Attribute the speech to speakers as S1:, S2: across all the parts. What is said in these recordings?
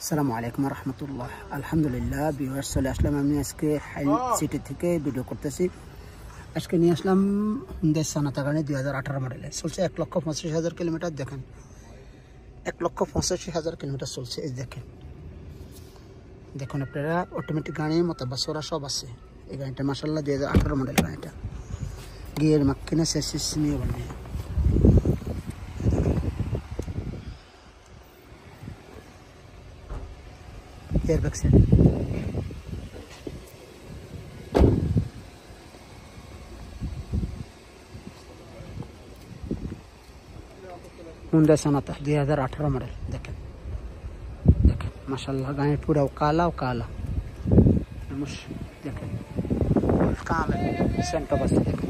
S1: আসসালামু আলাইকুম রহমতুল্লাহ। আলহামদুলিল্লাহ ভিউয়ার্স, চলে আসলাম আমি আজকে হাইল সিটি থেকে ভিডিও করতেছি। আজকে নিয়ে আসলাম হুন্ডাই সনাতা গাড়ি 2018 মডেলের, চলছে 1,85,000 কিলোমিটার। দেখেন 1,85,000 কিলোমিটার চলছে। এই দেখুন আপনারা, অটোমেটিক গাড়ি মোতাবাসরা সব আছে। এই গাড়িটা মাশাআল্লাহ 2018 মডেল গাড়িটা। গিয়ার মাক্কিনা সেসিস নিয়ে বলে airbag set. Hyundai Sonata 2018 model. দেখেন মাশাআল্লাহ গাড়ি পুরো কালা দেখেন কামে সেন্টার বাস। দেখেন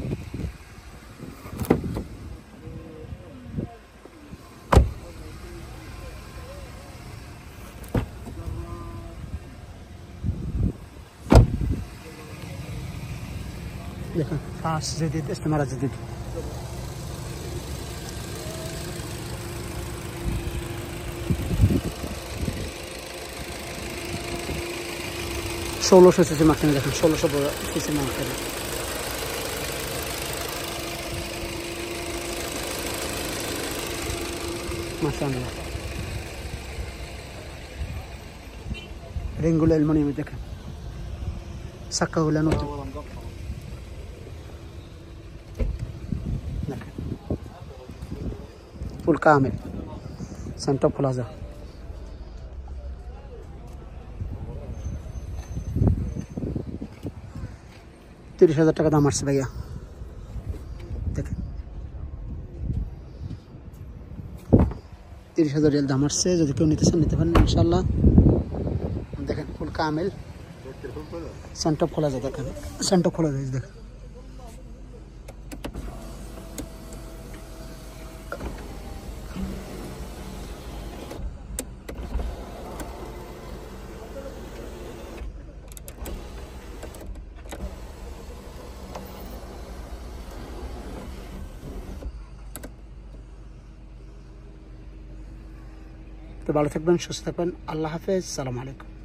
S1: দেখেন ফাস্ট জেডিদ ইস্তেমাল জেডিদ। ষোলোশো সিসি মার্কেট। দেখেন 1600 সিসি মার্কেট। মাশাআল্লাহ রিংগুলো অ্যালুমিনিয়াম। দেখেন চাকাগুলো নতুন। দেখেন ফুল কামেল সেন্টার প্লাজা। 30,000 টাকা দাম আসছে ভাইয়া। দেখেন 30,000 রিয়াল দাম আসছে। যদি কেউ নিতে চান নিতে পারেন ইনশাল্লাহ। দেখেন ফুল কামেল সেন্টার খোলা যায়। দেখেন সেন্টার খোলা যায়। দেখেন তো ভালো থাকবেন, সুস্থ থাকবেন। আল্লাহ হাফেজ, সালাম আলাইকুম।